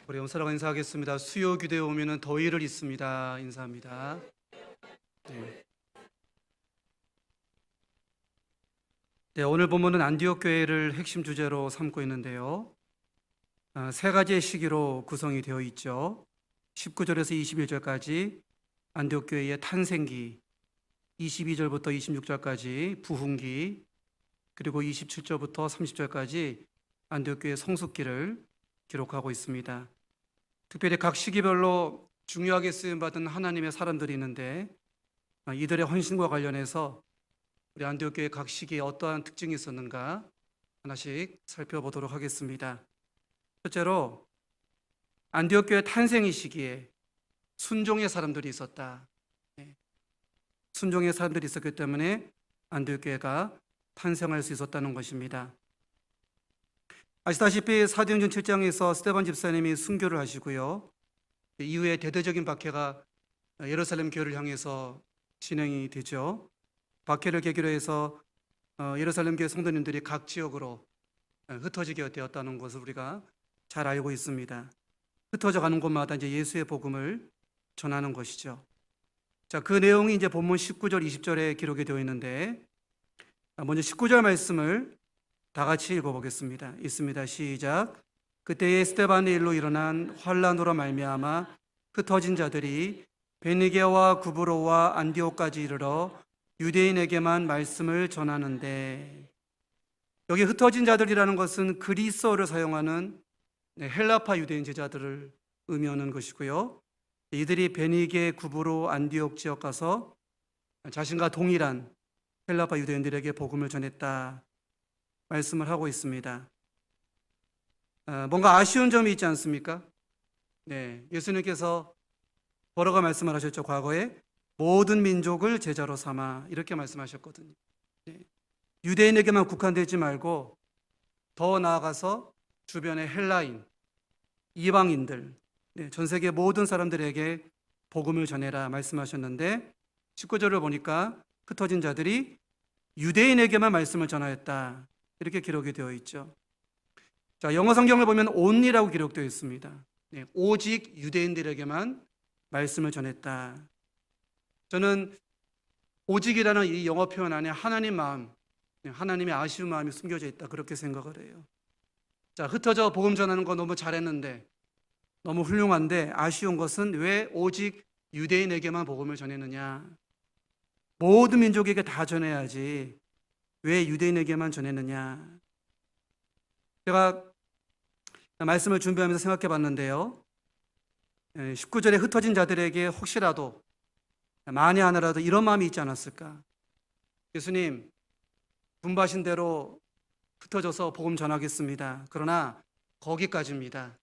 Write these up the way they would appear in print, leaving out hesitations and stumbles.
우리 영사라고 인사하겠습니다. 수요 교대에 오면은 더위를 잊습니다. 인사합니다. 네. 오늘 본문은 안디옥 교회를 핵심 주제로 삼고 있는데요. 세 가지의 시기로 구성이 되어 있죠. 19절에서 21절까지 안디옥 교회의 탄생기, 22절부터 26절까지 부흥기, 그리고 27절부터 30절까지 안디옥 교회 성숙기를 기록하고 있습니다. 특별히 각 시기별로 중요하게 쓰임받은 하나님의 사람들이 있는데 이들의 헌신과 관련해서 우리 안디옥 교회 각 시기에 어떠한 특징이 있었는가 하나씩 살펴보도록 하겠습니다. 첫째로 안디옥 교회 탄생의 시기에 순종의 사람들이 있었다. 순종의 사람들이 있었기 때문에 안디옥 교회가 탄생할 수 있었다는 것입니다. 아시다시피 사도행전 7장에서 스데반 집사님이 순교를 하시고요. 이후에 대대적인 박해가 예루살렘 교회를 향해서 진행이 되죠. 박해를 계기로 해서 예루살렘 교회 성도님들이 각 지역으로 흩어지게 되었다는 것을 우리가 잘 알고 있습니다. 흩어져 가는 곳마다 이제 예수의 복음을 전하는 것이죠. 자, 그 내용이 이제 본문 19절, 20절에 기록이 되어 있는데 먼저 19절 말씀을 다 같이 읽어보겠습니다. 있습니다. 시작. 그때에 스데반의 일로 일어난 환란으로 말미암아 흩어진 자들이 베니게와 구브로와 안디옥까지 이르러 유대인에게만 말씀을 전하는데, 여기 흩어진 자들이라는 것은 그리스어를 사용하는 헬라파 유대인 제자들을 의미하는 것이고요. 이들이 베니게, 구브로, 안디옥 지역 가서 자신과 동일한 헬라파 유대인들에게 복음을 전했다 말씀을 하고 있습니다. 뭔가 아쉬운 점이 있지 않습니까? 예수님께서 뭐라고 말씀을 하셨죠? 과거에 모든 민족을 제자로 삼아 이렇게 말씀하셨거든요. 유대인에게만 국한되지 말고 더 나아가서 주변의 헬라인, 이방인들, 전 세계 모든 사람들에게 복음을 전해라 말씀하셨는데 19절을 보니까 흩어진 자들이 유대인에게만 말씀을 전하였다 이렇게 기록이 되어 있죠. 자, 영어 성경을 보면 only라고 기록되어 있습니다. 오직 유대인들에게만 말씀을 전했다. 저는 오직이라는 이 영어 표현 안에 하나님 마음, 하나님의 아쉬운 마음이 숨겨져 있다 그렇게 생각을 해요. 자, 흩어져 복음 전하는 거 너무 잘했는데, 너무 훌륭한데 아쉬운 것은 왜 오직 유대인에게만 복음을 전했느냐? 모든 민족에게 다 전해야지 왜 유대인에게만 전했느냐? 제가 말씀을 준비하면서 생각해 봤는데요. 19절에 흩어진 자들에게 혹시라도 만에 하나라도 이런 마음이 있지 않았을까? 예수님, 분부하신 대로 흩어져서 복음 전하겠습니다. 그러나 거기까지입니다.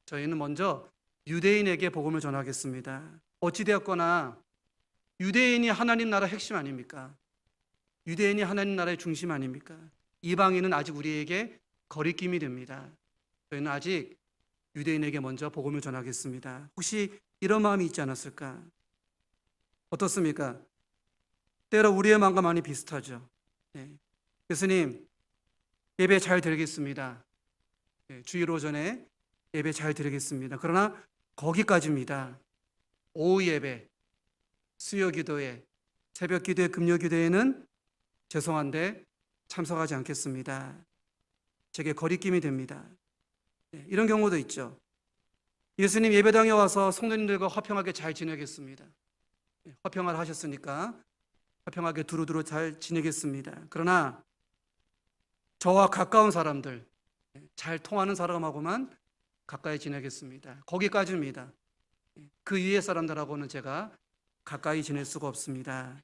저희는 먼저 유대인에게 복음을 전하겠습니다. 어찌되었거나 유대인이 하나님 나라 핵심 아닙니까? 유대인이 하나님 나라의 중심 아닙니까? 이방인은 아직 우리에게 거리낌이 됩니다. 저희는 아직 유대인에게 먼저 복음을 전하겠습니다. 혹시 이런 마음이 있지 않았을까? 어떻습니까? 때로 우리의 마음과 많이 비슷하죠. 예수님, 예배 잘 드리겠습니다. 주일 오전에 예배 잘 드리겠습니다. 그러나 거기까지입니다. 오후 예배, 수요 기도회, 새벽 기도회, 금요 기도회는 죄송한데 참석하지 않겠습니다. 제게 거리낌이 됩니다. 이런 경우도 있죠. 예수님 예배당에 와서 성도님들과 화평하게 잘 지내겠습니다. 화평을 하셨으니까 화평하게 두루두루 잘 지내겠습니다. 그러나 저와 가까운 사람들, 잘 통하는 사람하고만 가까이 지내겠습니다. 거기까지입니다. 그 위의 사람들하고는 제가 가까이 지낼 수가 없습니다.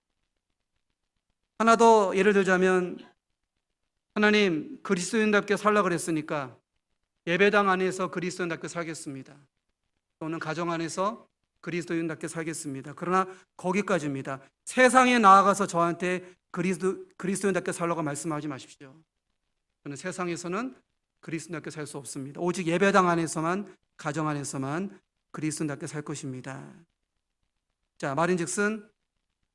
하나 더 예를 들자면, 하나님 그리스도인답게 살라 그랬으니까 예배당 안에서 그리스도인답게 살겠습니다. 또는 가정 안에서 그리스도인답게 살겠습니다. 그러나 거기까지입니다. 세상에 나아가서 저한테 그리스도인답게 살라고 말씀하지 마십시오. 저는 세상에서는 그리스도인답게 살 수 없습니다. 오직 예배당 안에서만, 가정 안에서만 그리스도인답게 살 것입니다. 자, 말인즉슨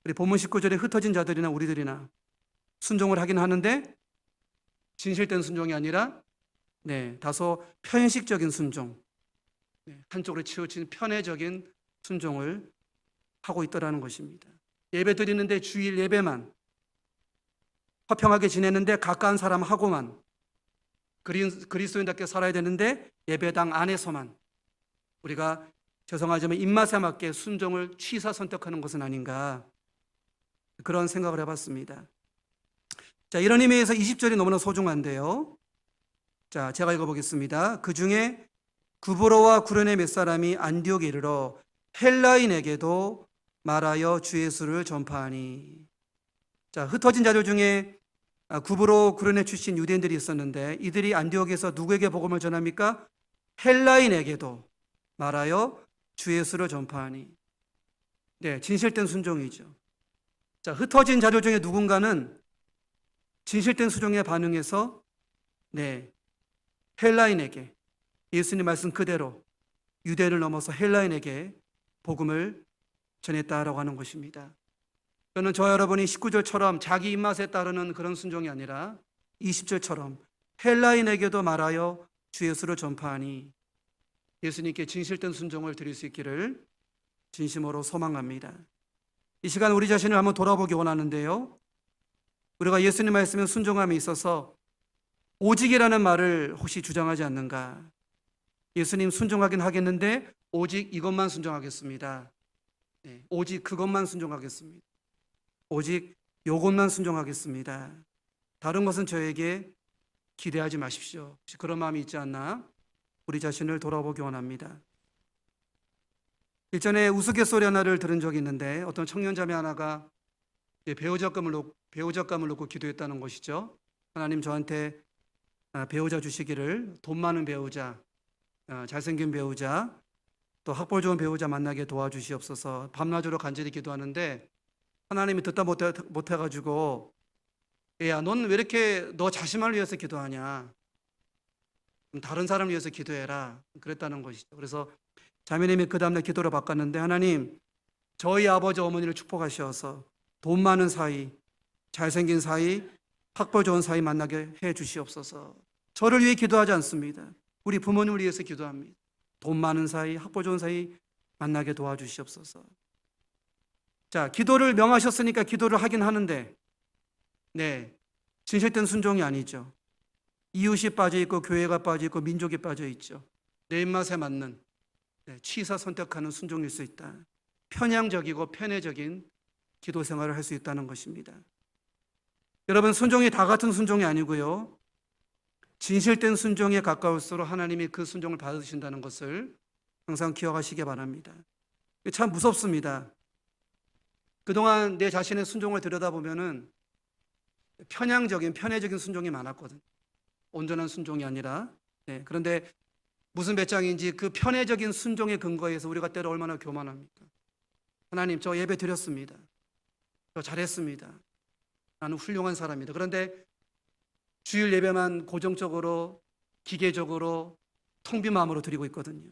우리 본문 19절에 흩어진 자들이나 우리들이나 순종을 하긴 하는데 진실된 순종이 아니라 다소 편식적인 순종, 한쪽으로 치우친 편애적인 순종을 하고 있더라는 것입니다. 예배 드리는데 주일 예배만, 화평하게 지내는데 가까운 사람하고만, 그리스도인답게 살아야 되는데 예배당 안에서만 우리가 죄송하지만 입맛에 맞게 순종을 취사 선택하는 것은 아닌가, 그런 생각을 해봤습니다. 자, 이런 의미에서 20절이 너무나 소중한데요. 자, 제가 읽어보겠습니다. 그 중에 구브로와 구레네 몇 사람이 안디옥에 이르러 헬라인에게도 말하여 주 예수를 전파하니. 자, 흩어진 자들 중에 구브로 구레네 출신 유대인들이 있었는데 이들이 안디옥에서 누구에게 복음을 전합니까? 헬라인에게도 말하여 주 예수를 전파하니. 네, 진실된 순종이죠. 자, 흩어진 자들 중에 누군가는 진실된 순종에 반응해서 헬라인에게, 예수님 말씀 그대로 유대를 넘어서 헬라인에게 복음을 전했다라고 하는 것입니다. 저는 저 여러분이 19절처럼 자기 입맛에 따르는 그런 순종이 아니라 20절처럼 헬라인에게도 말하여 주 예수를 전파하니 예수님께 진실된 순종을 드릴 수 있기를 진심으로 소망합니다. 이 시간 우리 자신을 한번 돌아보기 원하는데요. 우리가 예수님 말씀에 순종함에 있어서 오직이라는 말을 혹시 주장하지 않는가? 예수님 순종하긴 하겠는데 오직 이것만 순종하겠습니다. 오직 그것만 순종하겠습니다. 오직 요것만 순종하겠습니다. 다른 것은 저에게 기대하지 마십시오. 혹시 그런 마음이 있지 않나? 우리 자신을 돌아보기 원합니다. 일전에 우스갯소리 하나를 들은 적이 있는데 어떤 청년자매 하나가 배우자감을 놓고 기도했다는 것이죠. 하나님 저한테 배우자 주시기를, 돈 많은 배우자, 잘생긴 배우자, 또 학벌 좋은 배우자 만나게 도와주시옵소서. 밤낮으로 간절히 기도하는데 하나님이 듣다 못해가지고 야, 넌 왜 이렇게 너 자신만을 위해서 기도하냐? 다른 사람을 위해서 기도해라. 그랬다는 것이죠. 그래서 자매님이 그 다음날 기도를 바꿨는데 하나님, 저희 아버지 어머니를 축복하셔서 돈 많은 사이, 잘생긴 사이, 학벌 좋은 사이 만나게 해 주시옵소서. 저를 위해 기도하지 않습니다. 우리 부모님을 위해서 기도합니다. 돈 많은 사이, 학벌 좋은 사이 만나게 도와주시옵소서. 자, 기도를 명하셨으니까 기도를 하긴 하는데 진실된 순종이 아니죠. 이웃이 빠져있고 교회가 빠져있고 민족이 빠져있죠. 내 입맛에 맞는 취사 선택하는 순종일 수 있다. 편향적이고 편애적인 기도 생활을 할 수 있다는 것입니다. 여러분, 순종이 다 같은 순종이 아니고요. 진실된 순종에 가까울수록 하나님이 그 순종을 받으신다는 것을 항상 기억하시기 바랍니다. 참 무섭습니다. 그동안 내 자신의 순종을 들여다보면은 편애적인 순종이 많았거든요. 온전한 순종이 아니라. 그런데 무슨 배짱인지 그 편애적인 순종의 근거에서 우리가 때로 얼마나 교만합니까? 하나님, 저 예배 드렸습니다. 저 잘했습니다. 나는 훌륭한 사람이다. 그런데 주일 예배만 고정적으로, 기계적으로, 텅 빈 마음으로 드리고 있거든요.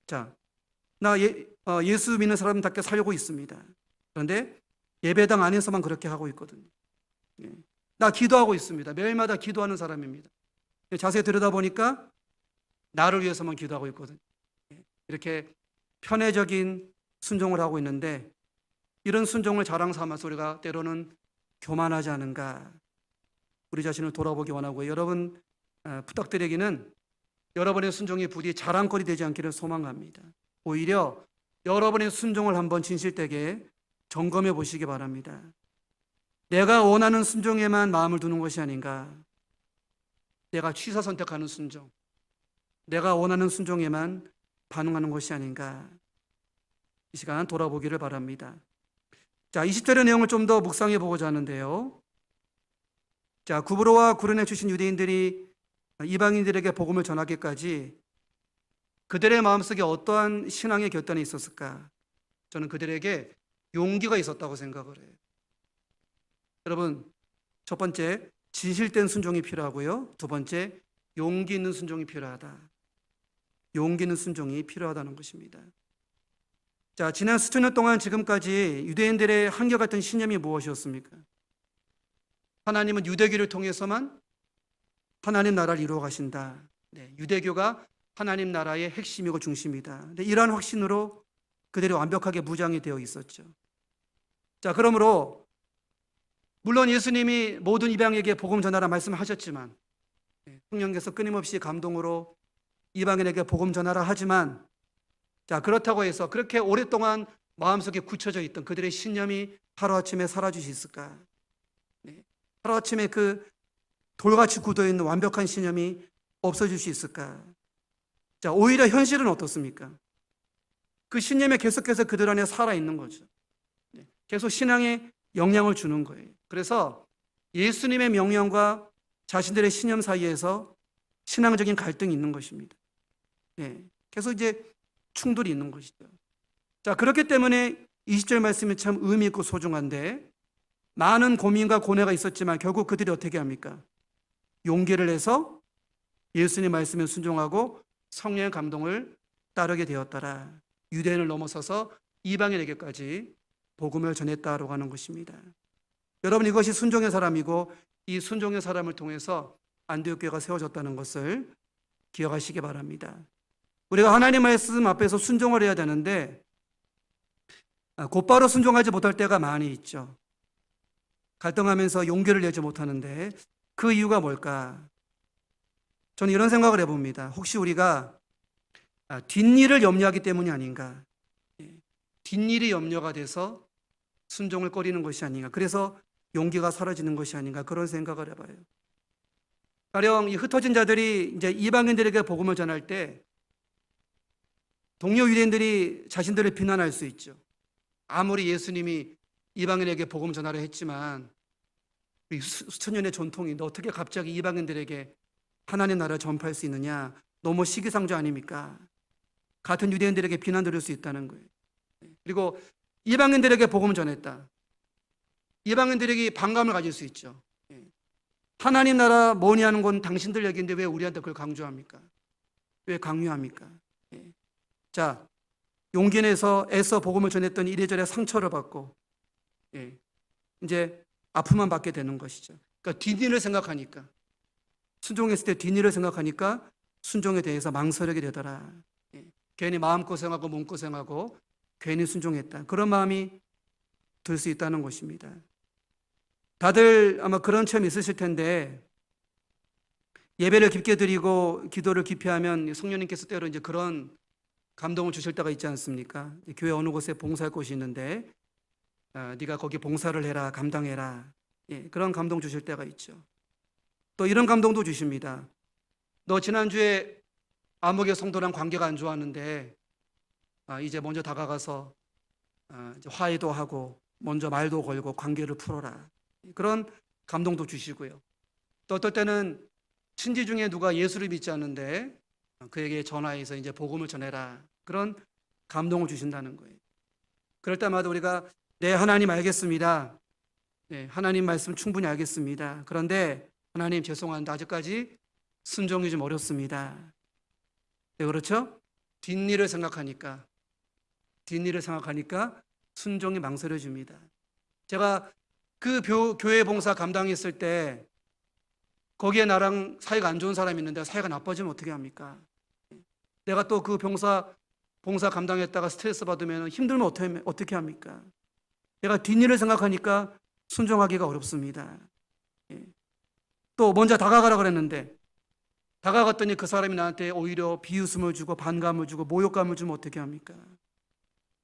자, 나 예수 믿는 사람답게 살려고 있습니다. 그런데 예배당 안에서만 그렇게 하고 있거든요. 나 기도하고 있습니다. 매일마다 기도하는 사람입니다. 자세히 들여다보니까 나를 위해서만 기도하고 있거든요. 이렇게 편애적인 순종을 하고 있는데 이런 순종을 자랑 삼아서 우리가 때로는 교만하지 않은가, 우리 자신을 돌아보기 원하고요. 여러분, 부탁드리기는 여러분의 순종이 부디 자랑거리 되지 않기를 소망합니다. 오히려 여러분의 순종을 한번 진실되게 점검해 보시기 바랍니다. 내가 원하는 순종에만 마음을 두는 것이 아닌가, 내가 취사 선택하는 순종, 내가 원하는 순종에만 반응하는 것이 아닌가, 이 시간 돌아보기를 바랍니다. 자, 20절의 내용을 좀 더 묵상해 보고자 하는데요. 자, 구브로와 구레네 출신 유대인들이 이방인들에게 복음을 전하기까지 그들의 마음속에 어떠한 신앙의 결단이 있었을까? 저는 그들에게 용기가 있었다고 생각을 해요. 여러분, 첫 번째, 진실된 순종이 필요하고요. 두 번째, 용기 있는 순종이 필요하다. 용기 있는 순종이 필요하다는 것입니다. 자, 지난 수천 년 동안 지금까지 유대인들의 한결같은 신념이 무엇이었습니까? 하나님은 유대교를 통해서만 하나님 나라를 이루어 가신다. 유대교가 하나님 나라의 핵심이고 중심이다. 근데 이러한 확신으로 그들이 완벽하게 무장이 되어 있었죠. 자, 그러므로 물론 예수님이 모든 이방에게 복음 전하라 말씀하셨지만 성령께서 끊임없이 감동으로 이방인에게 복음 전하라 하지만, 자, 그렇다고 해서 그렇게 오랫동안 마음속에 굳혀져 있던 그들의 신념이 하루아침에 사라질 수 있을까? 하루아침에 그 돌같이 굳어있는 완벽한 신념이 없어질 수 있을까? 자, 오히려 현실은 어떻습니까? 그 신념에 계속해서 그들 안에 살아있는 거죠. 계속 신앙에 영향을 주는 거예요. 그래서 예수님의 명령과 자신들의 신념 사이에서 신앙적인 갈등이 있는 것입니다. 계속 이제 충돌이 있는 것이죠. 자, 그렇기 때문에 20절 말씀이 참 의미 있고 소중한데, 많은 고민과 고뇌가 있었지만 결국 그들이 어떻게 합니까? 용기를 내서 예수님 말씀에 순종하고 성령의 감동을 따르게 되었더라. 유대인을 넘어서서 이방인에게까지 복음을 전했다라고 하는 것입니다. 여러분, 이것이 순종의 사람이고 이 순종의 사람을 통해서 안디옥 교회가 세워졌다는 것을 기억하시기 바랍니다. 우리가 하나님 말씀 앞에서 순종을 해야 되는데 곧바로 순종하지 못할 때가 많이 있죠. 갈등하면서 용기를 내지 못하는데 그 이유가 뭘까? 저는 이런 생각을 해봅니다. 혹시 우리가 뒷일을 염려하기 때문이 아닌가? 뒷일이 염려가 돼서 순종을 꺼리는 것이 아닌가? 그래서 용기가 사라지는 것이 아닌가? 그런 생각을 해봐요. 가령 이 흩어진 자들이 이제 이방인들에게 복음을 전할 때 동료 유대인들이 자신들을 비난할 수 있죠. 아무리 예수님이 이방인에게 복음 전하려 했지만 수천 년의 전통이 너 어떻게 갑자기 이방인들에게 하나님 나라를 전파할 수 있느냐? 너무 시기상조 아닙니까? 같은 유대인들에게 비난 들을 수 있다는 거예요. 그리고 이방인들에게 복음을 전했다. 이방인들에게 반감을 가질 수 있죠. 하나님 나라 뭐니 하는 건 당신들 얘기인데 왜 우리한테 그걸 강조합니까? 왜 강요합니까? 자, 용기 내서 애써 복음을 전했더니 이래저래 상처를 받고 이제 아픔만 받게 되는 것이죠. 그러니까 뒷일을 생각하니까, 순종했을 때 뒷일을 생각하니까 순종에 대해서 망설이게 되더라. 괜히 마음고생하고 몸고생하고 괜히 순종했다. 그런 마음이 들 수 있다는 것입니다. 다들 아마 그런 체험이 있으실 텐데, 예배를 깊게 드리고 기도를 깊이 하면 성령님께서 때로 이제 그런 감동을 주실 때가 있지 않습니까? 교회 어느 곳에 봉사할 곳이 있는데 네가 거기 봉사를 해라, 감당해라. 그런 감동 주실 때가 있죠. 또 이런 감동도 주십니다. 너 지난주에 암흑의 성도랑 관계가 안 좋았는데 이제 먼저 다가가서 이제 화해도 하고 먼저 말도 걸고 관계를 풀어라. 그런 감동도 주시고요. 또 어떨 때는 친지 중에 누가 예수를 믿지 않는데 그에게 전화해서 이제 복음을 전해라. 그런 감동을 주신다는 거예요. 그럴 때마다 우리가 네, 하나님 알겠습니다. 네, 하나님 말씀 충분히 알겠습니다. 그런데 하나님 죄송한데 아직까지 순종이 좀 어렵습니다. 네, 그렇죠? 뒷일을 생각하니까 순종이 망설여집니다. 제가 그 교회 봉사 감당했을 때 거기에 나랑 사이가 안 좋은 사람이 있는데 사이가 나빠지면 어떻게 합니까? 내가 또 그 봉사 감당했다가 스트레스 받으면 힘들면 어떻게 합니까? 내가 뒷일을 생각하니까 순종하기가 어렵습니다. 또 먼저 다가가라 그랬는데 다가갔더니 그 사람이 나한테 오히려 비웃음을 주고 반감을 주고 모욕감을 주면 어떻게 합니까?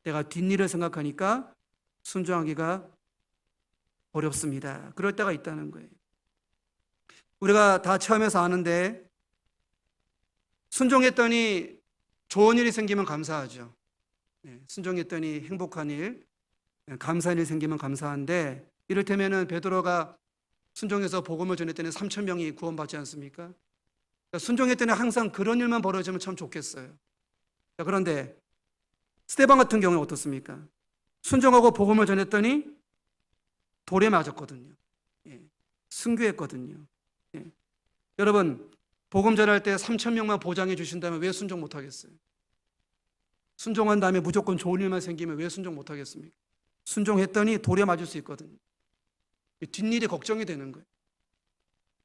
내가 뒷일을 생각하니까 순종하기가 어렵습니다. 그럴 때가 있다는 거예요. 우리가 다 체험해서 아는데 순종했더니 좋은 일이 생기면 감사하죠. 순종했더니 행복한 일, 감사한 일이 생기면 감사한데, 이를테면은 베드로가 순종해서 복음을 전했더니 3,000명이 구원받지 않습니까? 순종했더니 항상 그런 일만 벌어지면 참 좋겠어요. 그런데 스데반 같은 경우는 어떻습니까? 순종하고 복음을 전했더니 돌에 맞았거든요. 순교했거든요. 여러분, 복음 전할 때 3,000명만 보장해 주신다면 왜 순종 못하겠어요? 순종한 다음에 무조건 좋은 일만 생기면 왜 순종 못하겠습니까? 순종했더니 돌에 맞을 수 있거든요. 뒷일이 걱정이 되는 거예요.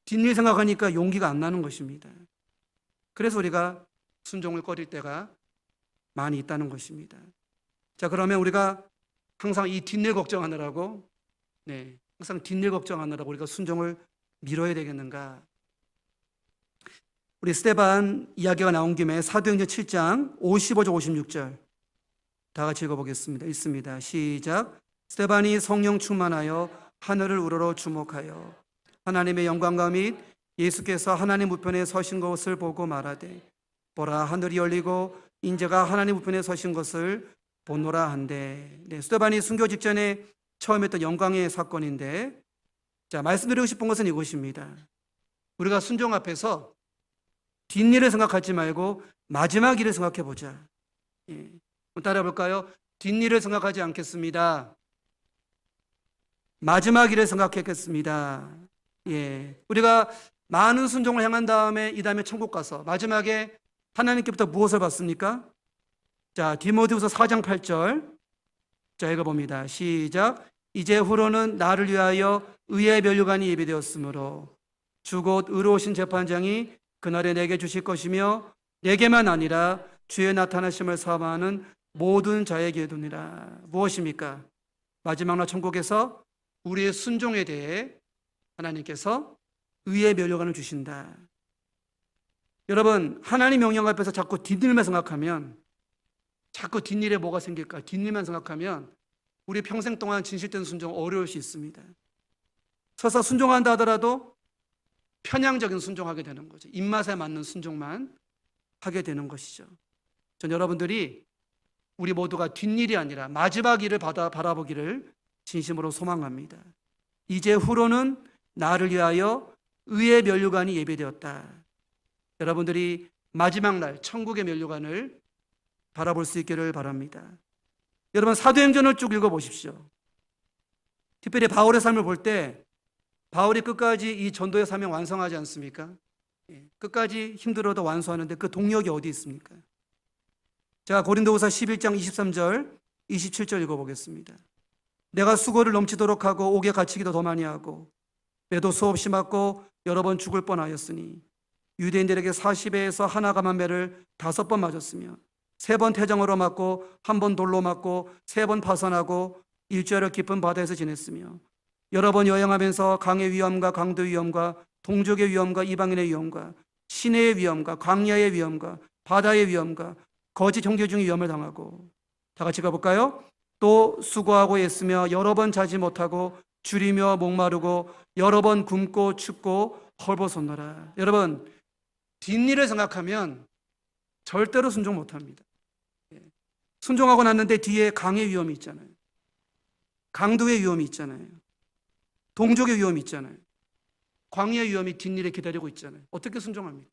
뒷일 생각하니까 용기가 안 나는 것입니다. 그래서 우리가 순종을 꺼릴 때가 많이 있다는 것입니다. 자, 그러면 우리가 항상 이 뒷일 걱정하느라고, 항상 뒷일 걱정하느라고 우리가 순종을 미뤄야 되겠는가? 우리 스데반 이야기가 나온 김에 사도행전 7장 55절 56절 다 같이 읽어보겠습니다. 있습니다. 시작. 스데반이 성령 충만하여 하늘을 우러러 주목하여 하나님의 영광과 및 예수께서 하나님 우편에 서신 것을 보고 말하되 보라 하늘이 열리고 인자가 하나님 우편에 서신 것을 보노라 한데. 스데반이 순교 직전에 처음 했던 영광의 사건인데, 자, 말씀드리고 싶은 것은 이것입니다. 우리가 순종 앞에서 뒷일을 생각하지 말고 마지막 일을 생각해 보자. 따라해 볼까요? 뒷일을 생각하지 않겠습니다. 마지막 일을 생각했겠습니다. 우리가 많은 순종을 행한 다음에 이 다음에 천국 가서 마지막에 하나님께부터 무엇을 받습니까? 자, 디모데후서 4장 8절 자, 읽어봅니다. 시작. 이제 후로는 나를 위하여 의의 면류관이 예비되었으므로 주 곧 의로우신 재판장이 그날에 내게 주실 것이며 내게만 아니라 주의 나타나심을 사모하는 모든 자에게 두니라. 무엇입니까? 마지막 날 천국에서 우리의 순종에 대해 하나님께서 의의 면류관을 주신다. 여러분, 하나님 명령 앞에서 자꾸 뒷일만 생각하면, 자꾸 뒷일에 뭐가 생길까? 뒷일만 생각하면 우리 평생 동안 진실된 순종 어려울 수 있습니다. 서서 순종한다 하더라도 편향적인 순종하게 되는 거죠. 입맛에 맞는 순종만 하게 되는 것이죠. 전 여러분들이 우리 모두가 뒷일이 아니라 마지막 일을 바라보기를 진심으로 소망합니다. 이제 후로는 나를 위하여 의의 면류관이 예배되었다. 여러분들이 마지막 날 천국의 면류관을 바라볼 수 있기를 바랍니다. 여러분, 사도행전을 쭉 읽어보십시오. 특별히 바울의 삶을 볼 때 바울이 끝까지 이 전도의 사명 완성하지 않습니까? 끝까지 힘들어도 완수하는데 그 동력이 어디 있습니까? 자, 고린도후서 11장 23절 27절 읽어보겠습니다. 내가 수고를 넘치도록 하고 옥에 갇히기도 더 많이 하고 매도 수없이 맞고 여러 번 죽을 뻔하였으니 유대인들에게 40회에서 하나 감한매를 5번 맞았으며 3번 태정으로 맞고 1번 돌로 맞고 3번 파선하고 일주일을 깊은 바다에서 지냈으며 여러 번 여행하면서 강의 위험과 강도 위험과 동족의 위험과 이방인의 위험과 시내의 위험과 광야의 위험과 바다의 위험과 거짓 형제 중의 위험을 당하고. 다 같이 가볼까요? 또 수고하고 애쓰며 여러 번 자지 못하고 줄이며 목마르고 여러 번 굶고 춥고 헐벗었노라. 여러분, 뒷일을 생각하면 절대로 순종 못합니다. 순종하고 났는데 뒤에 강의 위험이 있잖아요. 강도의 위험이 있잖아요. 동족의 위험이 있잖아요. 광야의 위험이 뒷일에 기다리고 있잖아요. 어떻게 순종합니까?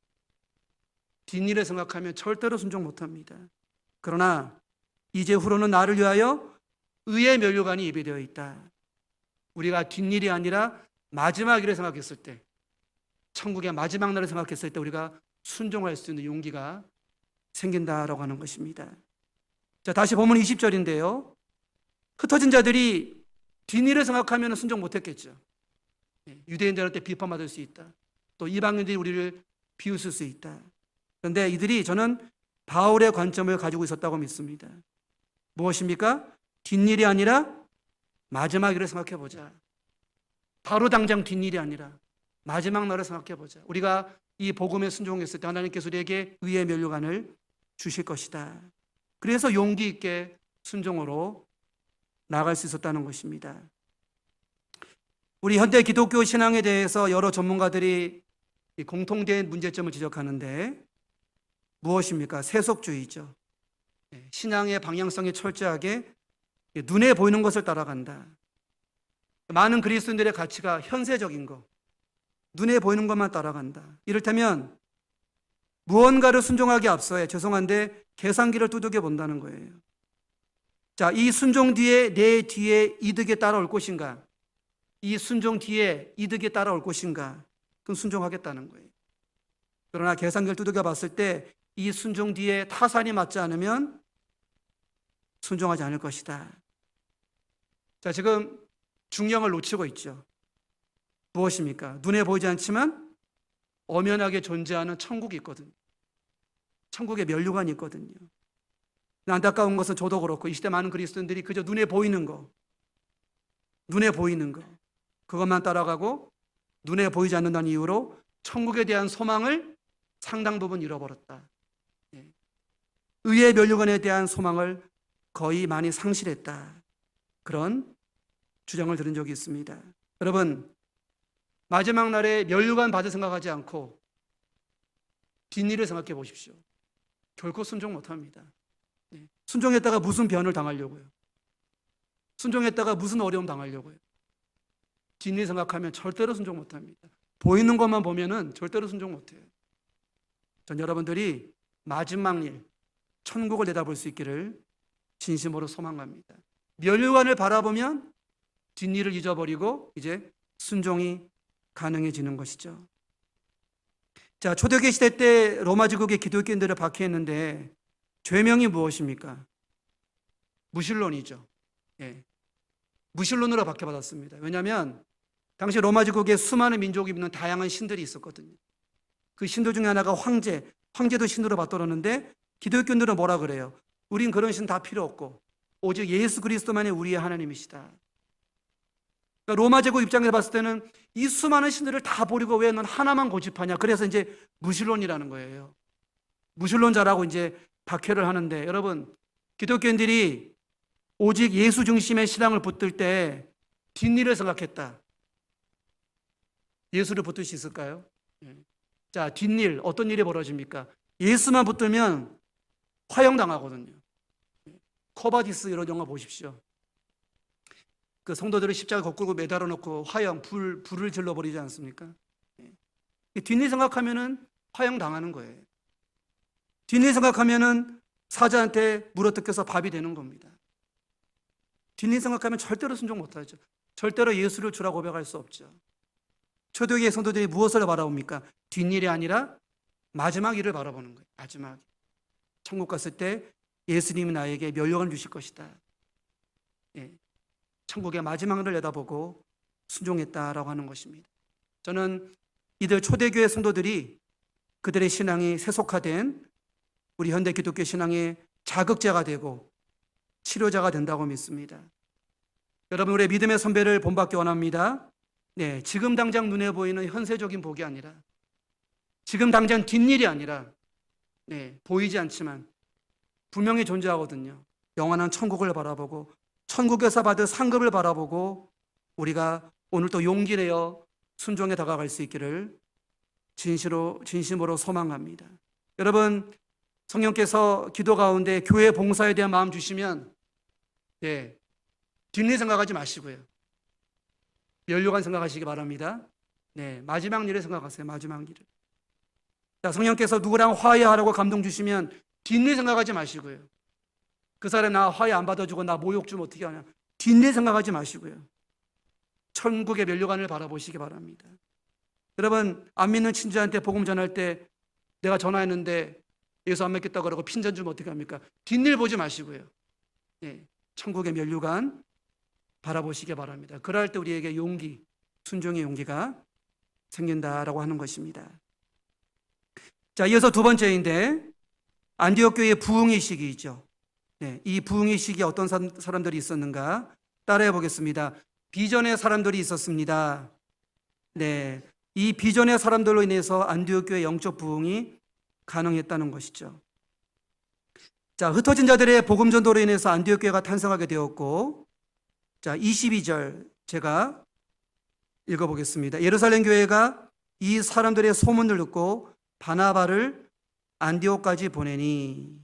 뒷일을 생각하면 절대로 순종 못합니다. 그러나 이제 후로는 나를 위하여 의의 면류관이 예비되어 있다. 우리가 뒷일이 아니라 마지막 일을 생각했을 때, 천국의 마지막 날을 생각했을 때 우리가 순종할 수 있는 용기가 생긴다라고 하는 것입니다. 자, 다시 보면 20절인데요. 흩어진 자들이 뒷일을 생각하면 순종 못했겠죠. 유대인들한테 비판받을 수 있다. 또 이방인들이 우리를 비웃을 수 있다. 그런데 이들이 저는 바울의 관점을 가지고 있었다고 믿습니다. 무엇입니까? 뒷일이 아니라 마지막 일을 생각해 보자. 바로 당장 뒷일이 아니라 마지막 날을 생각해 보자. 우리가 이 복음에 순종했을 때 하나님께서 우리에게 의의 면류관을 주실 것이다. 그래서 용기 있게 순종으로 나아갈 수 있었다는 것입니다. 우리 현대 기독교 신앙에 대해서 여러 전문가들이 공통된 문제점을 지적하는데 무엇입니까? 세속주의죠. 신앙의 방향성이 철저하게 눈에 보이는 것을 따라간다. 많은 그리스도인들의 가치가 현세적인 것, 눈에 보이는 것만 따라간다. 이를테면 무언가를 순종하기 앞서에 죄송한데 계산기를 두들겨 본다는 거예요. 자, 이 순종 뒤에 내 뒤에 이득이 따라올 것인가? 이 순종 뒤에 이득이 따라올 것인가? 그럼 순종하겠다는 거예요. 그러나 계산기를 두들겨 봤을 때 이 순종 뒤에 타산이 맞지 않으면 순종하지 않을 것이다. 자, 지금 중령을 놓치고 있죠. 무엇입니까? 눈에 보이지 않지만 엄연하게 존재하는 천국이 있거든요. 천국에 면류관이 있거든요. 안타까운 것은 저도 그렇고 이 시대 많은 그리스도인들이 그저 눈에 보이는 거 그것만 따라가고 눈에 보이지 않는다는 이유로 천국에 대한 소망을 상당 부분 잃어버렸다. 의의 면류관에 대한 소망을 거의 많이 상실했다. 그런 주장을 들은 적이 있습니다. 여러분, 마지막 날에 면류관 받을 생각하지 않고 뒷일을 생각해 보십시오. 결코 순종 못합니다. 순종했다가 무슨 변을 당하려고요? 순종했다가 무슨 어려움 당하려고요? 뒷일 생각하면 절대로 순종 못합니다. 보이는 것만 보면은 절대로 순종 못해요. 전 여러분들이 마지막 일, 천국을 내다볼 수 있기를 진심으로 소망합니다. 면류관을 바라보면 뒷일을 잊어버리고 이제 순종이 가능해지는 것이죠. 자, 초대교회 시대 때 로마 제국의 기독교인들을 박해했는데 죄명이 무엇입니까? 무신론이죠. 무신론으로 박해받았습니다. 왜냐하면 당시 로마 제국에 수많은 민족이 있는 다양한 신들이 있었거든요. 그 신들 중에 하나가 황제도 신으로 받들었는데 기독교인들은 뭐라 그래요? 우린 그런 신 다 필요 없고 오직 예수 그리스도만이 우리의 하나님이시다. 그러니까 로마 제국 입장에서 봤을 때는 이 수많은 신들을 다 버리고 왜 넌 하나만 고집하냐? 그래서 이제 무신론이라는 거예요. 무신론자라고 이제 박해를 하는데, 여러분, 기독교인들이 오직 예수 중심의 신앙을 붙들 때 뒷일을 생각했다. 예수를 붙들 수 있을까요? 자, 뒷일, 어떤 일이 벌어집니까? 예수만 붙들면 화형당하거든요. 코바디스 이런 영화 보십시오. 그 성도들을 십자가 거꾸로 매달아 놓고 화형, 불을 질러버리지 않습니까? 뒷일 생각하면은 화형당하는 거예요. 뒷일 생각하면은 사자한테 물어뜯겨서 밥이 되는 겁니다. 뒷일 생각하면 절대로 순종 못하죠. 절대로 예수를 주라 고백할 수 없죠. 초대교회 성도들이 무엇을 바라봅니까? 뒷일이 아니라 마지막 일을 바라보는 거예요. 마지막. 천국 갔을 때 예수님이 나에게 면류관을 주실 것이다. 천국의 마지막을 내다보고 순종했다라고 하는 것입니다. 저는 이들 초대교회 성도들이 그들의 신앙이 세속화된 우리 현대 기독교 신앙의 자극제가 되고 치료자가 된다고 믿습니다. 여러분, 우리의 믿음의 선배를 본받기 원합니다. 지금 당장 눈에 보이는 현세적인 복이 아니라, 지금 당장 뒷일이 아니라, 보이지 않지만 분명히 존재하거든요. 영원한 천국을 바라보고 천국에서 받을 상급을 바라보고 우리가 오늘 또 용기 내어 순종에 다가갈 수 있기를 진심으로 소망합니다. 여러분, 성령께서 기도 가운데 교회 봉사에 대한 마음 주시면 뒷일 생각하지 마시고요. 면류관 생각하시기 바랍니다. 마지막 일을 생각하세요. 마지막 일을. 자, 성령께서 누구랑 화해하라고 감동 주시면 뒷일 생각하지 마시고요. 그 사람 나 화해 안 받아주고 나 모욕 좀 어떻게 하냐. 뒷일 생각하지 마시고요. 천국의 면류관을 바라보시기 바랍니다. 여러분, 안 믿는 친지한테 복음 전할 때 내가 전화했는데 예수 안 믿겠다고 그러고 핀잔 주면 어떻게 합니까? 뒷일 보지 마시고요. 천국의 면류관 바라보시기 바랍니다. 그럴 때 우리에게 용기, 순종의 용기가 생긴다라고 하는 것입니다. 자, 이어서 두 번째인데 안디옥 교회의 부흥의 시기이죠. 이 부흥의 시기에 어떤 사람들이 있었는가 따라해 보겠습니다. 비전의 사람들이 있었습니다. 이 비전의 사람들로 인해서 안디옥 교회 영적 부흥이 가능했다는 것이죠. 자, 흩어진 자들의 복음 전도로 인해서 안디옥 교회가 탄생하게 되었고, 자, 22절 제가 읽어보겠습니다. 예루살렘 교회가 이 사람들의 소문을 듣고 바나바를 안디옥까지 보내니,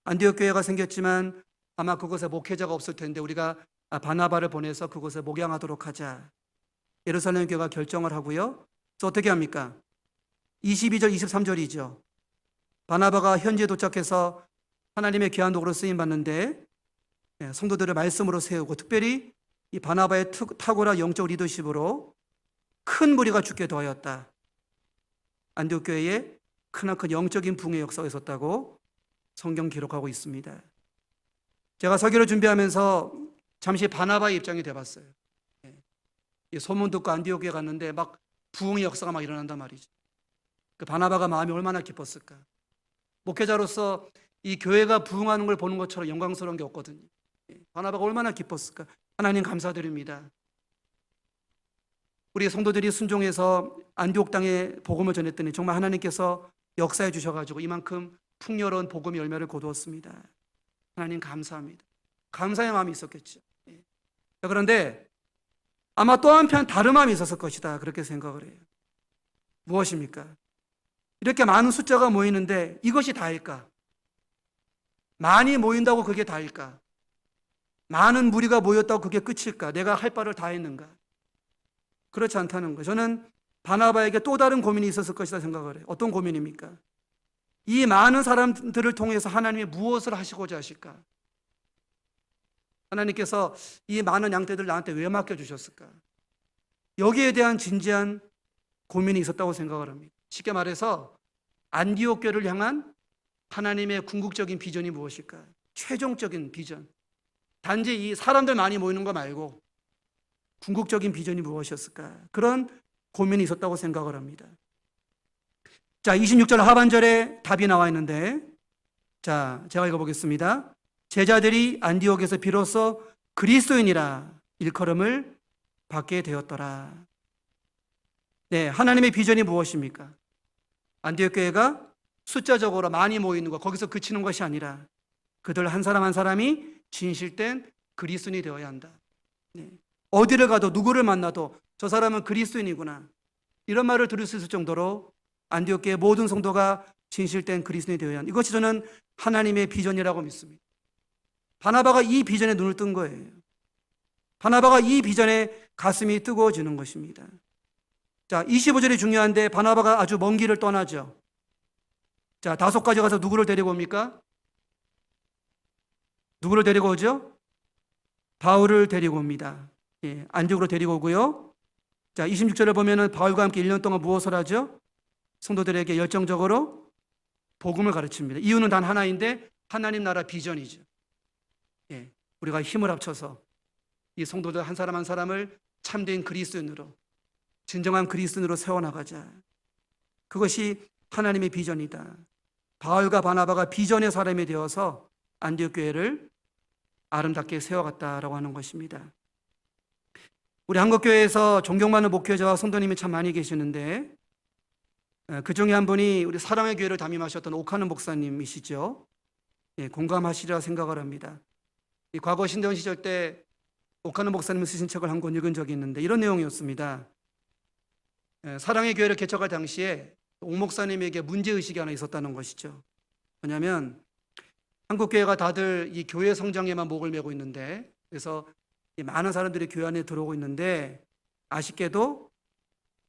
안디옥 교회가 생겼지만 아마 그곳에 목회자가 없을 텐데 우리가 바나바를 보내서 그곳에 목양하도록 하자. 예루살렘 교회가 결정을 하고요. 그래서 어떻게 합니까? 22절, 23절이죠. 바나바가 현지에 도착해서 하나님의 귀한 도구로 쓰임 받는데 성도들을 말씀으로 세우고, 특별히 이 바나바의 탁월한 영적 리더십으로 큰 무리가 죽게 되었다. 안디옥 교회에 크나큰 영적인 부흥의 역사가 있었다고 성경 기록하고 있습니다. 제가 설교를 준비하면서 잠시 바나바의 입장이 돼봤어요. 소문 듣고 안디옥 교회 갔는데 막 부흥의 역사가 막 일어난단 말이죠. 그 바나바가 마음이 얼마나 기뻤을까. 목회자로서 이 교회가 부흥하는 걸 보는 것처럼 영광스러운 게 없거든요. 바나바가 얼마나 기뻤을까. 하나님 감사드립니다. 우리 성도들이 순종해서 안디옥 땅에 복음을 전했더니 정말 하나님께서 역사해 주셔가지고 이만큼 풍요로운 복음의 열매를 거두었습니다. 하나님 감사합니다. 감사의 마음이 있었겠죠. 그런데 아마 또 한편 다른 마음이 있었을 것이다, 그렇게 생각을 해요. 무엇입니까? 이렇게 많은 숫자가 모이는데 이것이 다일까? 많이 모인다고 그게 다일까? 많은 무리가 모였다고 그게 끝일까? 내가 할 바를 다 했는가? 그렇지 않다는 거예요. 저는 바나바에게 또 다른 고민이 있었을 것이다 생각을 해요. 어떤 고민입니까? 이 많은 사람들을 통해서 하나님이 무엇을 하시고자 하실까? 하나님께서 이 많은 양떼들 나한테 왜 맡겨주셨을까? 여기에 대한 진지한 고민이 있었다고 생각을 합니다. 쉽게 말해서 안디옥 교회를 향한 하나님의 궁극적인 비전이 무엇일까? 최종적인 비전. 단지 이 사람들 많이 모이는 거 말고 궁극적인 비전이 무엇이었을까? 그런 고민이 있었다고 생각을 합니다. 자, 26절 하반절에 답이 나와 있는데, 자, 제가 읽어보겠습니다. 제자들이 안디옥에서 비로소 그리스도인이라 일컬음을 받게 되었더라. 네, 하나님의 비전이 무엇입니까? 안디옥 교회가 숫자적으로 많이 모이는 것, 거기서 그치는 것이 아니라 그들 한 사람 한 사람이 진실된 그리스도인이 되어야 한다. 네. 어디를 가도 누구를 만나도 저 사람은 그리스도인이구나, 이런 말을 들을 수 있을 정도로 안디옥 교회 모든 성도가 진실된 그리스도인이 되어야 한다. 이것이 저는 하나님의 비전이라고 믿습니다. 바나바가 이 비전에 눈을 뜬 거예요. 바나바가 이 비전에 가슴이 뜨거워지는 것입니다. 자, 25절이 중요한데 바나바가 아주 먼 길을 떠나죠. 자, 다소까지 가서 누구를 데리고 옵니까? 누구를 데리고 오죠? 바울을 데리고 옵니다. 예, 안디옥으로 데리고 오고요. 자, 26절을 보면은 바울과 함께 1년 동안 무엇을 하죠? 성도들에게 열정적으로 복음을 가르칩니다. 이유는 단 하나인데 하나님 나라 비전이죠. 예, 우리가 힘을 합쳐서 이 성도들 한 사람 한 사람을 참된 그리스도인으로, 진정한 그리스도인으로 세워나가자. 그것이 하나님의 비전이다. 바울과 바나바가 비전의 사람이 되어서 안디옥 교회를 아름답게 세워갔다라고 하는 것입니다. 우리 한국교회에서 존경받는 목회자와 성도님이 참 많이 계시는데, 그 중에 한 분이 우리 사랑의 교회를 담임하셨던 옥하는 목사님이시죠. 예, 공감하시리라 생각을 합니다. 이 과거 신대원 시절 때 옥하는 목사님 쓰신 책을 한 권 읽은 적이 있는데 이런 내용이었습니다. 사랑의 교회를 개척할 당시에 옥 목사님에게 문제의식이 하나 있었다는 것이죠. 뭐냐면 한국교회가 다들 이 교회 성장에만 목을 메고 있는데, 그래서 이 많은 사람들이 교회 안에 들어오고 있는데 아쉽게도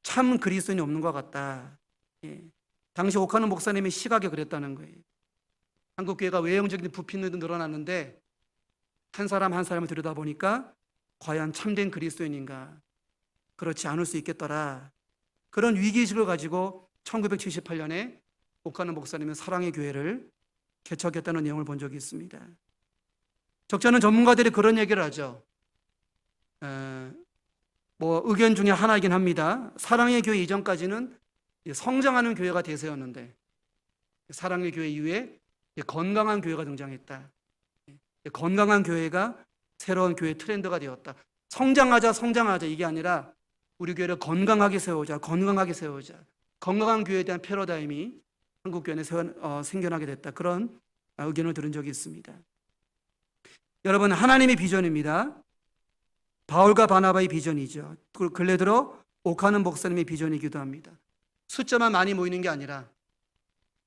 참 그리스도인이 없는 것 같다. 예. 당시 옥하는 목사님의 시각에 그랬다는 거예요. 한국교회가 외형적인 부피는 늘어났는데 한 사람 한 사람을 들여다보니까 과연 참된 그리스도인인가? 그렇지 않을 수 있겠더라. 그런 위기의식을 가지고 1978년에 옥하는 목사님은 사랑의 교회를 개척했다는 내용을 본 적이 있습니다. 적잖은 전문가들이 그런 얘기를 하죠. 의견 중에 하나이긴 합니다. 사랑의 교회 이전까지는 성장하는 교회가 대세였는데 사랑의 교회 이후에 건강한 교회가 등장했다. 건강한 교회가 새로운 교회 트렌드가 되었다. 성장하자 이게 아니라 우리 교회를 건강하게 세우자. 건강한 교회에 대한 패러다임이 한국 교회에 생겨나게 됐다. 그런 의견을 들은 적이 있습니다. 여러분, 하나님의 비전입니다. 바울과 바나바의 비전이죠. 근래 들어 옥하는 목사님의 비전이기도 합니다. 숫자만 많이 모이는 게 아니라,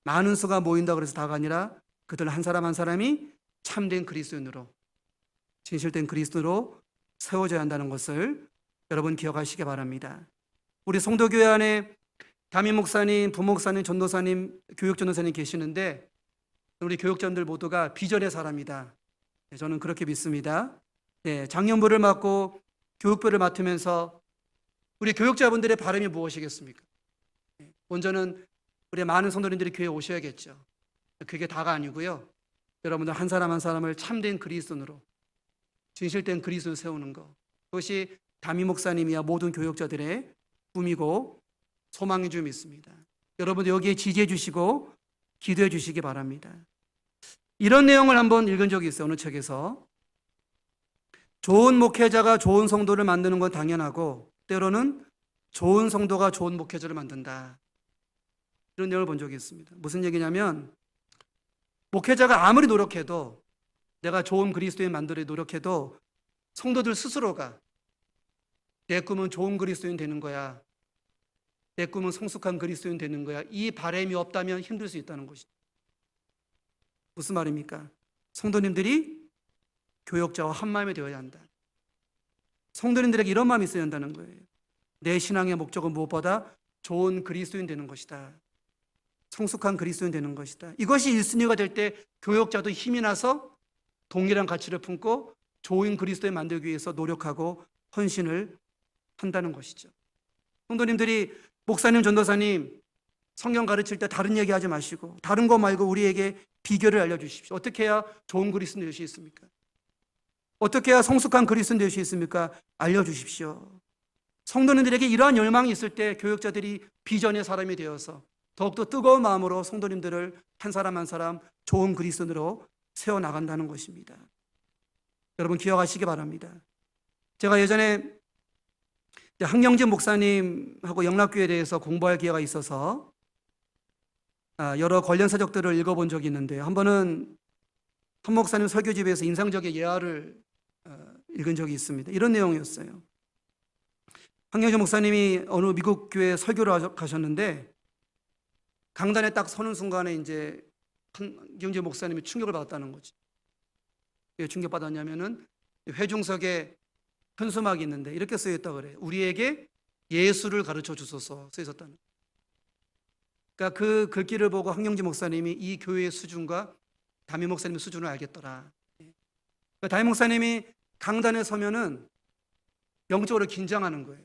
많은 수가 모인다 그래서 다가 아니라 그들 한 사람 한 사람이 참된 그리스도인으로, 진실된 그리스도로 세워져야 한다는 것을 여러분 기억하시기 바랍니다. 우리 성도교회 안에 담임 목사님, 부목사님, 전도사님, 교육전도사님 계시는데 우리 교육자들 모두가 비전의 사람이다. 저는 그렇게 믿습니다. 장년부를 맡고 교육부를 맡으면서 우리 교육자분들의 바람이 무엇이겠습니까? 먼저는 우리 많은 성도님들이 교회에 오셔야겠죠. 그게 다가 아니고요. 여러분들 한 사람 한 사람을 참된 그리스도인으로, 진실된 그리스도를 세우는 것, 그것이 담임 목사님이야 모든 교육자들의 꿈이고 소망인 줄 믿습니다. 여러분들 여기에 지지해 주시고 기도해 주시기 바랍니다. 이런 내용을 한번 읽은 적이 있어요. 어느 책에서. 좋은 목회자가 좋은 성도를 만드는 건 당연하고 때로는 좋은 성도가 좋은 목회자를 만든다. 이런 내용을 본 적이 있습니다. 무슨 얘기냐면 목회자가 아무리 노력해도 내가 좋은 그리스도인 만들어 노력해도 성도들 스스로가 내 꿈은 좋은 그리스도인 되는 거야. 내 꿈은 성숙한 그리스도인 되는 거야. 이 바람이 없다면 힘들 수 있다는 것이죠. 무슨 말입니까? 성도님들이 교역자와 한 마음이 되어야 한다. 성도님들에게 이런 마음이 있어야 한다는 거예요. 내 신앙의 목적은 무엇보다 좋은 그리스도인 되는 것이다. 성숙한 그리스도인 되는 것이다. 이것이 1순위가 될 때 교역자도 힘이 나서 동일한 가치를 품고 좋은 그리스도인 만들기 위해서 노력하고 헌신을 한다는 것이죠. 성도님들이 목사님, 전도사님 성경 가르칠 때 다른 얘기하지 마시고 다른 거 말고 우리에게 비결을 알려주십시오. 어떻게 해야 좋은 그리스도인 될 수 있습니까? 어떻게 해야 성숙한 그리스도인 될 수 있습니까? 알려주십시오. 성도님들에게 이러한 열망이 있을 때 교역자들이 비전의 사람이 되어서 더욱더 뜨거운 마음으로 성도님들을 한 사람 한 사람 좋은 그리스도인으로 세워나간다는 것입니다. 여러분 기억하시기 바랍니다. 제가 예전에 황영진 목사님하고 영락교회에 대해서 공부할 기회가 있어서 여러 관련 서적들을 읽어본 적이 있는데 한 번은 한 목사님 설교집에서 인상적인 예화를 읽은 적이 있습니다. 이런 내용이었어요. 황영진 목사님이 어느 미국 교회에 설교를 가셨는데 강단에 딱 서는 순간에 이제 황영진 목사님이 충격을 받았다는 거지. 왜 충격받았냐면은 회중석에 현수막이 있는데 이렇게 쓰여있다 그래요. 우리에게 예수를 가르쳐 주소서 쓰여있었다는. 그러니까 그 글귀를 보고 황영진 목사님이 이 교회의 수준과 담임 목사님의 수준을 알겠더라. 그러니까 담임 목사님이 강단에 서면은 영적으로 긴장하는 거예요.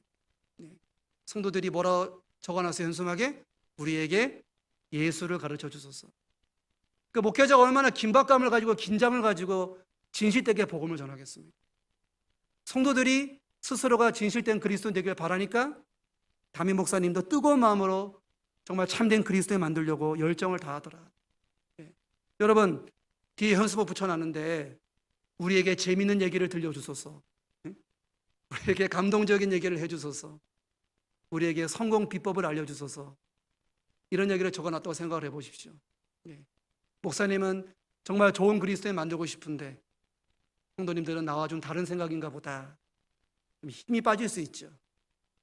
성도들이 뭐라 적어놨어요? 현수막에 우리에게 예수를 가르쳐 주소서. 그 목회자가 얼마나 긴박감을 가지고 긴장을 가지고 진실되게 복음을 전하겠습니까? 성도들이 스스로가 진실된 그리스도인 되길 바라니까 담임 목사님도 뜨거운 마음으로 정말 참된 그리스도인 만들려고 열정을 다하더라. 여러분 뒤에 현수막 붙여놨는데 우리에게 재미있는 얘기를 들려주소서. 우리에게 감동적인 얘기를 해주소서. 우리에게 성공 비법을 알려주소서. 이런 얘기를 적어놨다고 생각을 해보십시오. 목사님은 정말 좋은 그리스도인 만들고 싶은데 성도님들은 나와 좀 다른 생각인가 보다. 힘이 빠질 수 있죠.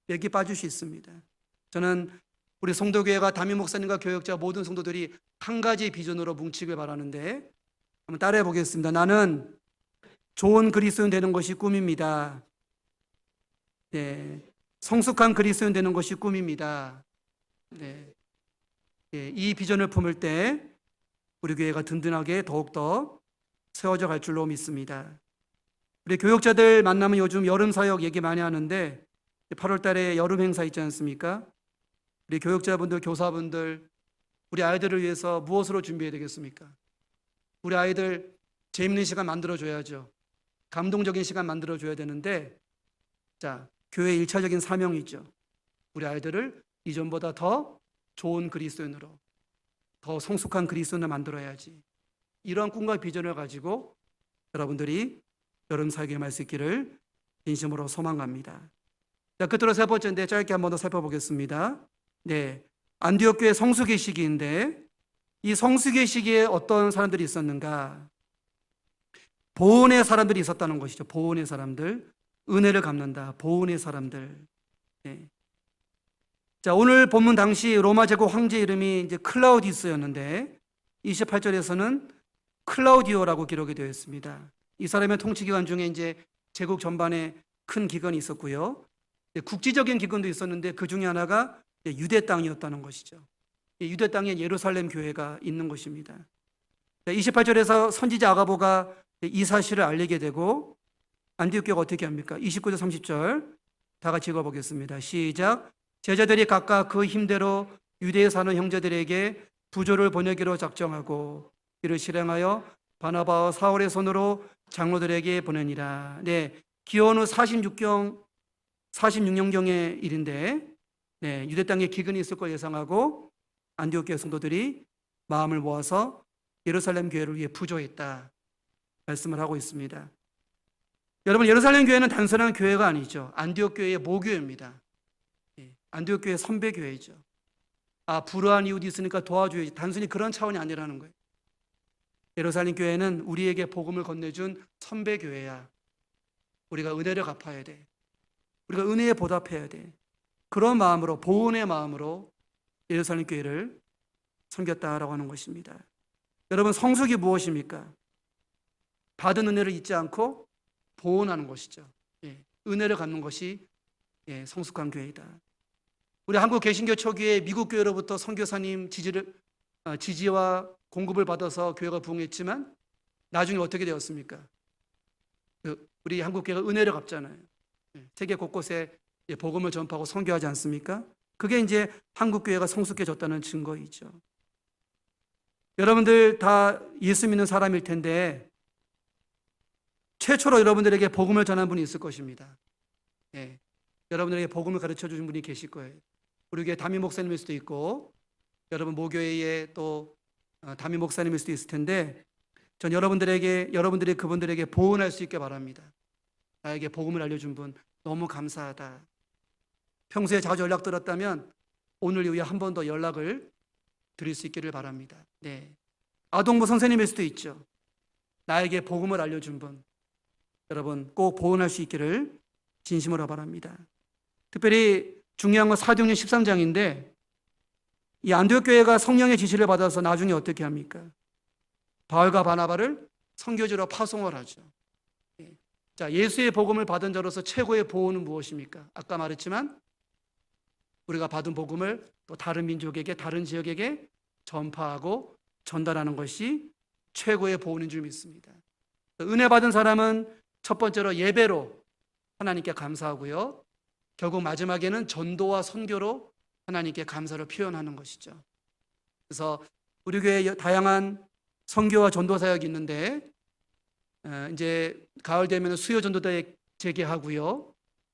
맥이 빠질 수 있습니다. 저는 우리 성도교회가 담임 목사님과 교역자 모든 성도들이 한 가지 비전으로 뭉치길 바라는데 한번 따라해 보겠습니다. 나는 좋은 그리스도인 되는 것이 꿈입니다. 성숙한 그리스도인 되는 것이 꿈입니다. 이 비전을 품을 때 우리 교회가 든든하게 더욱더 세워져 갈 줄로 믿습니다. 우리 교역자들 만나면 요즘 여름 사역 얘기 많이 하는데 8월 달에 여름 행사 있지 않습니까? 우리 교역자분들, 교사분들, 우리 아이들을 위해서 무엇으로 준비해야 되겠습니까? 우리 아이들 재밌는 시간 만들어줘야죠. 감동적인 시간 만들어줘야 되는데 자, 교회의 1차적인 사명이 있죠. 우리 아이들을 이전보다 더 좋은 그리스도인으로 더 성숙한 그리스도인을 만들어야지. 이런 꿈과 비전을 가지고 여러분들이 여름 사역에 임할 수 있기를 진심으로 소망합니다. 자, 끝으로 세 번째인데 짧게 한 번 더 살펴보겠습니다. 안디옥 교회 성수기 시기인데 이 성수기 시기에 어떤 사람들이 있었는가? 보은의 사람들이 있었다는 것이죠. 보은의 사람들, 은혜를 갚는다. 보은의 사람들. 자, 오늘 본문 당시 로마 제국 황제 이름이 이제 클라우디우스였는데 28절에서는 클라우디오라고 기록이 되어 있습니다. 이 사람의 통치 기간 중에 이제 제국 전반에 큰 기근이 있었고요. 국지적인 기근도 있었는데 그 중에 하나가 유대 땅이었다는 것이죠. 유대 땅에 예루살렘 교회가 있는 것입니다. 28절에서 선지자 아가보가 이 사실을 알리게 되고 안디옥 교회가 어떻게 합니까? 29절 30절 다 같이 읽어보겠습니다. 시작. 제자들이 각각 그 힘대로 유대에 사는 형제들에게 부조를 보내기로 작정하고 이를 실행하여 바나바와 사울의 손으로 장로들에게 보내니라. 기원 후 46년경의 일인데 유대 땅에 기근이 있을 걸 예상하고 안디옥 교회 성도들이 마음을 모아서 예루살렘 교회를 위해 부조했다 말씀을 하고 있습니다. 여러분, 예루살렘 교회는 단순한 교회가 아니죠. 안디옥 교회의 모교회입니다. 안디옥 교회 선배 교회죠. 불우한 이웃이 있으니까 도와줘야지. 단순히 그런 차원이 아니라는 거예요. 예루살렘 교회는 우리에게 복음을 건네준 선배 교회야. 우리가 은혜를 갚아야 돼. 우리가 은혜에 보답해야 돼. 그런 마음으로, 보은의 마음으로 예루살렘 교회를 섬겼다라고 하는 것입니다. 여러분, 성숙이 무엇입니까? 받은 은혜를 잊지 않고 보온하는 것이죠. 은혜를 갖는 것이 성숙한 교회이다. 우리 한국 개신교 초기에 미국 교회로부터 선교사님 지지와 공급을 받아서 교회가 부흥했지만 나중에 어떻게 되었습니까? 우리 한국 교회가 은혜를 갚잖아요. 세계 곳곳에 복음을 전파하고 선교하지 않습니까? 그게 이제 한국 교회가 성숙해졌다는 증거이죠. 여러분들 다 예수 믿는 사람일 텐데 최초로 여러분들에게 복음을 전한 분이 있을 것입니다. 여러분들에게 복음을 가르쳐 주신 분이 계실 거예요. 우리 교회 담임 목사님일 수도 있고 여러분 모교회에 또 담임 목사님일 수도 있을 텐데 전 여러분들이 그분들에게 보은할 수 있게 바랍니다. 나에게 복음을 알려준 분 너무 감사하다. 평소에 자주 연락 드렸다면 오늘 이후에 한 번 더 연락을 드릴 수 있기를 바랍니다. 아동부 선생님일 수도 있죠. 나에게 복음을 알려준 분 여러분 꼭 보은할 수 있기를 진심으로 바랍니다. 특별히 중요한 건 사도행전 13장인데 이 안디옥 교회가 성령의 지시를 받아서 나중에 어떻게 합니까? 바울과 바나바를 선교지로 파송을 하죠. 자, 예수의 복음을 받은 자로서 최고의 보호는 무엇입니까? 아까 말했지만 우리가 받은 복음을 또 다른 민족에게, 다른 지역에게 전파하고 전달하는 것이 최고의 보호인 줄 믿습니다. 은혜 받은 사람은 첫 번째로 예배로 하나님께 감사하고요. 결국 마지막에는 전도와 선교로 하나님께 감사를 표현하는 것이죠. 그래서 우리 교회에 다양한 선교와 전도 사역이 있는데 이제 가을 되면 수요 전도대 재개하고요.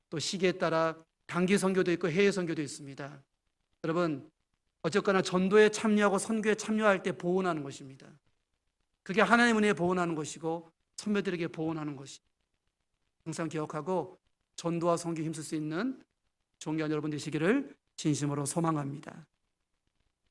또 시기에 따라 단기 선교도 있고 해외 선교도 있습니다. 여러분 어쨌거나 전도에 참여하고 선교에 참여할 때 보온하는 것입니다. 그게 하나님 은혜에 보온하는 것이고 선배들에게 보온하는 것이 항상 기억하고 전도와 선교에 힘쓸 수 있는 존귀한 여러분 되시기를 진심으로 소망합니다.